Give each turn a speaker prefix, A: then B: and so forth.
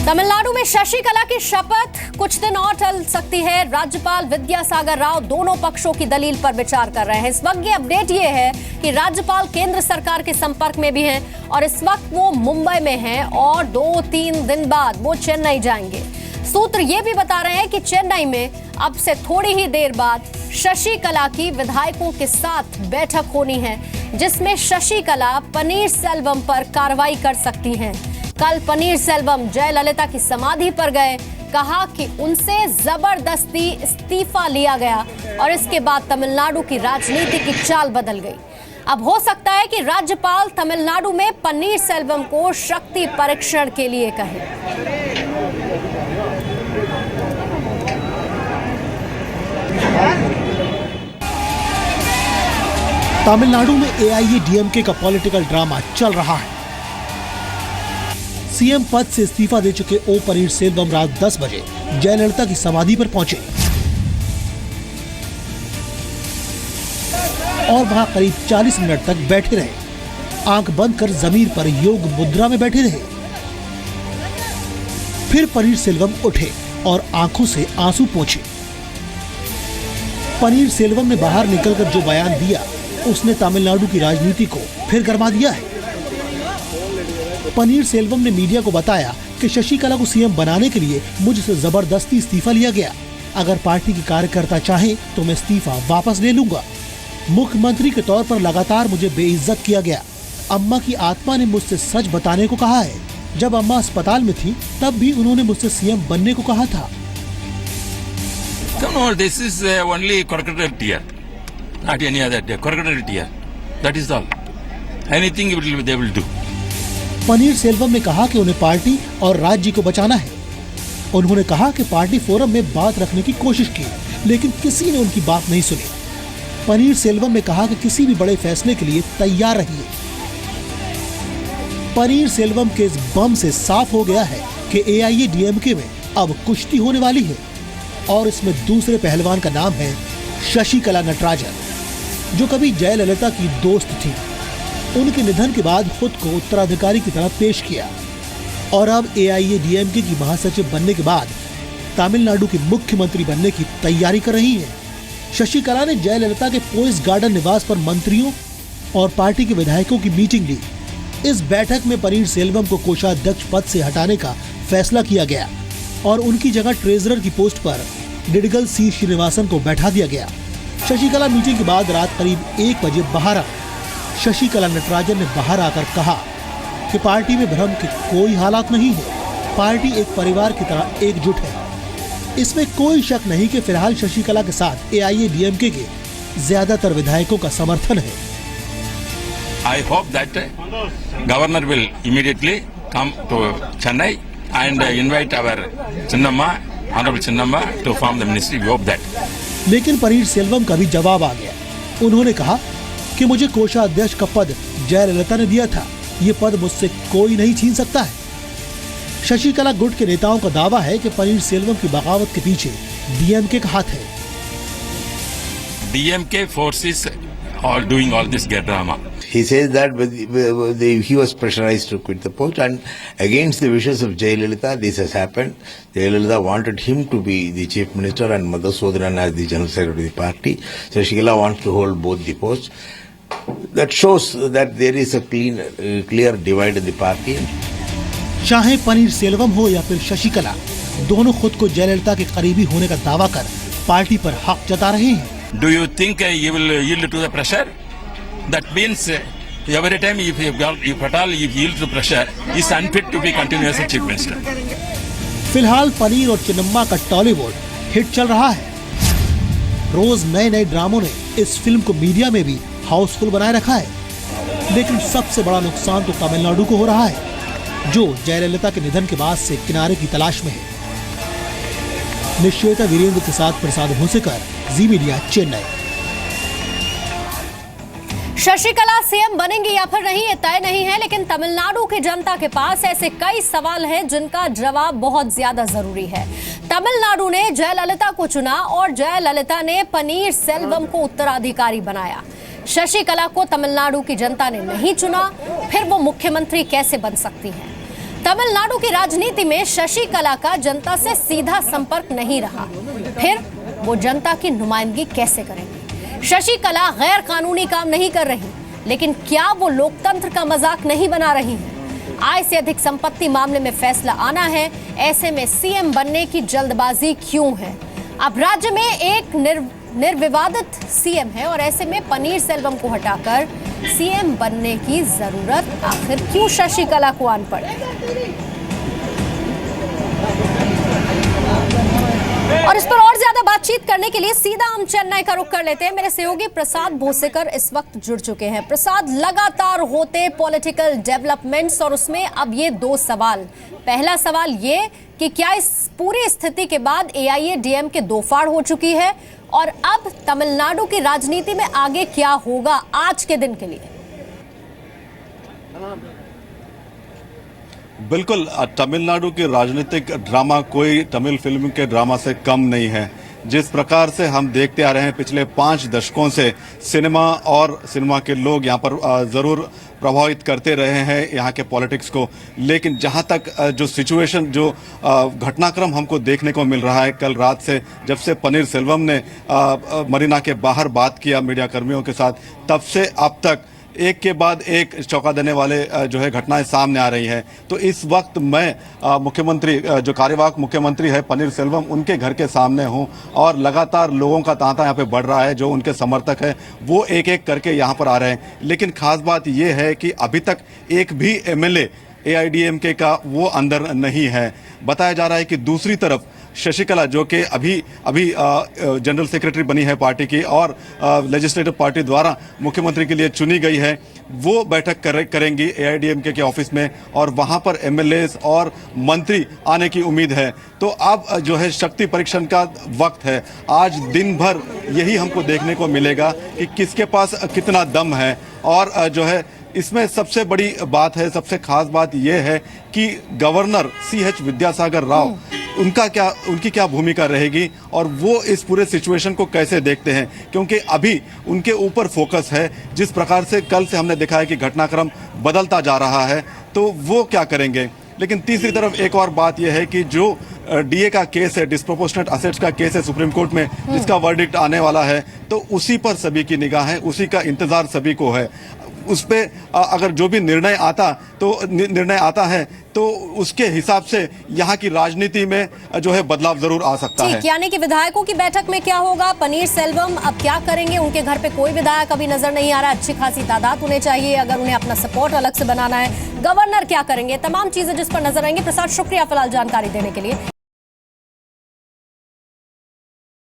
A: तमिलनाडु में शशिकला की शपथ कुछ दिन और टल सकती है। राज्यपाल विद्यासागर राव दोनों पक्षों की दलील पर विचार कर रहे हैं। इस वक्त की अपडेट ये है कि राज्यपाल केंद्र सरकार के संपर्क में भी हैं और इस वक्त वो मुंबई में हैं और 2-3 दिन बाद वो चेन्नई जाएंगे। सूत्र ये भी बता रहे हैं कि चेन्नई में अब से थोड़ी ही देर बाद शशिकला की विधायकों के साथ बैठक होनी है, जिसमें शशिकला पनीरसेल्वम पर कार्रवाई कर सकती हैं। कल पनीरसेल्वम जयललिता की समाधि पर गए, कहा कि उनसे जबरदस्ती इस्तीफा लिया गया और इसके बाद तमिलनाडु की राजनीति की चाल बदल गई। अब हो सकता है कि राज्यपाल तमिलनाडु में पनीरसेल्वम को शक्ति परीक्षण के लिए कहें।
B: तमिलनाडु में एआईएडीएमके का पॉलिटिकल ड्रामा चल रहा है। सीएम पद से इस्तीफा दे चुके ओ पनीरसेल्वम रात 10 बजे जयललिता की समाधि पर पहुंचे और वहां करीब 40 मिनट तक बैठे रहे। आंख बंद कर जमीन पर योग मुद्रा में बैठे रहे। फिर पनीरसेल्वम उठे और आंखों से आंसू पोंछे। पनीरसेल्वम ने बाहर निकलकर जो बयान दिया, उसने तमिलनाडु की राजनीति को फिर गरमा दिया है। पनीरसेल्वम ने मीडिया को बताया कि शशिकला को सीएम बनाने के लिए मुझसे जबरदस्ती इस्तीफा लिया गया। अगर पार्टी के कार्यकर्ता चाहें तो मैं इस्तीफा वापस ले लूंगा। मुख्यमंत्री के तौर पर लगातार मुझे बेइज्जत किया गया। अम्मा की आत्मा ने मुझसे सच बताने को कहा है। जब अम्मा अस्पताल में थी तब भी उन्होंने मुझसे सीएम बनने को कहा था।
C: No, this is only crocodile tear, not any other tear. Crocodile tear, that is all. Anything they will do.
B: Panneerselvam ने कहा कि उन्हें पार्टी और राज्य को बचाना है। उन्होंने कहा कि पार्टी फोरम में बात रखने की कोशिश की, लेकिन किसी ने उनकी बात नहीं सुनी। पनीरसेल्वम ने कहा कि किसी भी बड़े फैसले के लिए तैयार रहिए। पनीरसेल्वम के इस बम से साफ हो गया है कि एआईएडीएमके में अब कुश्ती होने वाली है और इसमें दूसरे पहलवान का नाम है शशिकला नटराजन, जो कभी जयललिता की दोस्त थी। उनके निधन के बाद खुद को उत्तराधिकारी की तरह पेश किया और अब एआईएडीएमके की महासचिव बनने के बाद तमिलनाडु की मुख्यमंत्री बनने की तैयारी कर रही हैं। शशिकला ने जयललिता के पोइस गार्डन निवास पर मंत्रियों और पार्टी के विधायकों की मीटिंग ली। इस बैठक में पनीरसेल्वम को कोषाध्यक्ष पद से हटाने का फैसला किया गया और उनकी जगह ट्रेजरर की पोस्ट पर डिडगल सी श्रीनिवासन को बैठा दिया गया। शशिकला मीटिंग के बाद रात करीब 1 बजे बाहर आ। शशिकला नटराजन ने बाहर आकर कहा कि पार्टी में भ्रम के कोई हालात नहीं है। पार्टी एक परिवार की तरह एकजुट है। इसमें कोई शक नहीं कि फिलहाल शशिकला के साथ एआईएडीएमके के ज्यादातर विधायकों का समर्थन है।
C: I hope that governor will immediately come to Chennai and invite our Chinnamma, Honorable Chinnamma, to form the ministry. We hope that.
B: लेकिन पनीरसेल्वम का भी जवाब आ गया। उन्होंने कहा कि मुझे कोषाध्यक्ष का पद जयललिता ने दिया था, ये पद मुझसे कोई नहीं छीन सकता है। शशिकला गुट के नेताओं का दावा है कि पनीरसेल्वम की बगावत के पीछे डीएमके का हाथ है।
C: DMK forces are doing all this drama.
D: He says that he was pressurized to quit the post and against the wishes of Jayalalitha, this has happened. Jayalalitha wanted him to be the chief minister and Madhusoodanan as the general secretary of the party. Shashikala wants to hold both the posts. That shows that there is a clear divide in the party.
B: चाहे पनीरसेल्वम हो या फिर शशिकला, दोनों खुद को जयललिता के करीबी होने का दावा कर पार्टी पर हक जता रहे हैं।
C: Do you think he will yield to the pressure? That means every time if at all he yields to pressure, he is unfit to be continuous chief minister.
B: फिलहाल पनीर और चिन्नम्मा का टॉलीवुड हिट चल रहा है। रोज नए नए ड्रामों ने इस फिल्म को मीडिया में भी हाउसफुल बनाए रखा है। लेकिन सबसे बड़ा नुकसान तो तमिलनाडु को हो रहा है, जो जयललिता के निधन के बाद से किनारे की तलाश में है। निश्चयता वीरेंद्र के साथ प्रसाद भूसेकर, जी मीडिया, चेन्नई।
A: शशिकला सीएम बनेंगी या फिर नहीं, ये तय नहीं है, लेकिन तमिलनाडु की जनता के पास ऐसे कई सवाल हैं जिनका जवाब बहुत ज्यादा जरूरी है। तमिलनाडु ने जयललिता को चुना और जयललिता ने पनीरसेल्वम को उत्तराधिकारी बनाया। शशिकला को तमिलनाडु की जनता ने नहीं चुना, फिर वो मुख्यमंत्री कैसे बन सकती हैं? तमिलनाडु की राजनीति में शशि कला का जनता से सीधा संपर्क नहीं रहा, फिर वो जनता की नुमाइंदगी कैसे करेंगे? शशि कला गैर कानूनी काम नहीं कर रही, लेकिन क्या वो लोकतंत्र का मजाक नहीं बना रही हैं? आय से अधिक संपत्ति मामले में फैसला आना है, ऐसे में सीएम बनने की जल्दबाजी क्यों है? अब राज्य में एक निर्विवादित सीएम है और ऐसे में पनीरसेल्वम को हटाकर सीएम बनने की जरूरत आखिर क्यों शशि कला को आन पड़े? और इस पर और ज्यादा बातचीत करने के लिए सीधा हम चेन्नई का रुख कर लेते हैं। मेरे सहयोगी प्रसाद भोसेकर इस वक्त जुड़ चुके हैं। प्रसाद, लगातार होते पॉलिटिकल डेवलपमेंट्स और उसमें अब ये दो सवाल। पहला सवाल ये कि क्या इस पूरी स्थिति के बाद एआईएडीएमके दो फाड़ हो चुकी है, और अब तमिलनाडु की राजनीति में आगे क्या होगा आज के दिन के लिए?
E: बिल्कुल, तमिलनाडु की राजनीतिक ड्रामा कोई तमिल फिल्म के ड्रामा से कम नहीं है। जिस प्रकार से हम देखते आ रहे हैं पिछले 5 दशकों से, सिनेमा के लोग यहाँ पर जरूर प्रभावित करते रहे हैं यहाँ के पॉलिटिक्स को, लेकिन जहाँ तक जो सिचुएशन, जो घटनाक्रम हमको देखने को मिल रहा है कल रात से, जब से पनीरसेल्वम ने मरीना के बाहर बात किया मीडिया कर्मियों के साथ, तब से अब तक एक के बाद एक चौंका देने वाले जो है घटनाएं सामने आ रही हैं। तो इस वक्त मैं मुख्यमंत्री, जो कार्यवाहक मुख्यमंत्री है पनीरसेल्वम, उनके घर के सामने हूं और लगातार लोगों का तांता यहाँ पे बढ़ रहा है। जो उनके समर्थक हैं वो एक एक करके यहाँ पर आ रहे हैं, लेकिन खास बात यह है कि अभी तक एक भी एमएलए एआईडीएमके का वो अंदर नहीं है। बताया जा रहा है कि दूसरी तरफ शशि कला, जो कि अभी जनरल सेक्रेटरी बनी है पार्टी की और लेजिस्लेटिव पार्टी द्वारा मुख्यमंत्री के लिए चुनी गई है, वो बैठक करेंगी एआईडीएमके के ऑफिस में और वहां पर एमएलएस और मंत्री आने की उम्मीद है। तो अब जो है शक्ति परीक्षण का वक्त है। आज दिन भर यही हमको देखने को मिलेगा कि किसके पास कितना दम है। और जो है इसमें सबसे बड़ी बात है, सबसे खास बात यह है कि गवर्नर CH विद्यासागर राव, उनकी क्या भूमिका रहेगी और वो इस पूरे सिचुएशन को कैसे देखते हैं, क्योंकि अभी उनके ऊपर फोकस है। जिस प्रकार से कल से हमने देखा है कि घटनाक्रम बदलता जा रहा है, तो वो क्या करेंगे। लेकिन तीसरी तरफ एक और बात यह है कि जो डीए का केस है, डिस्प्रोपोर्शनेट असेट्स का केस है सुप्रीम कोर्ट में, जिसका वर्डिक्ट आने वाला है, तो उसी पर सभी की निगाह है, उसी का इंतजार सभी को है। उस पे अगर जो भी निर्णय आता है तो उसके हिसाब से यहाँ की राजनीति में जो है बदलाव जरूर आ सकता है।
A: यानी कि विधायकों की बैठक में क्या होगा, पनीरसेल्वम अब क्या करेंगे? उनके घर पे कोई विधायक अभी नजर नहीं आ रहा, अच्छी खासी तादाद होनी चाहिए अगर उन्हें अपना सपोर्ट अलग से बनाना है। गवर्नर क्या करेंगे, तमाम चीजें जिस पर नजर आएंगे। प्रसाद, शुक्रिया फिलहाल जानकारी देने के लिए।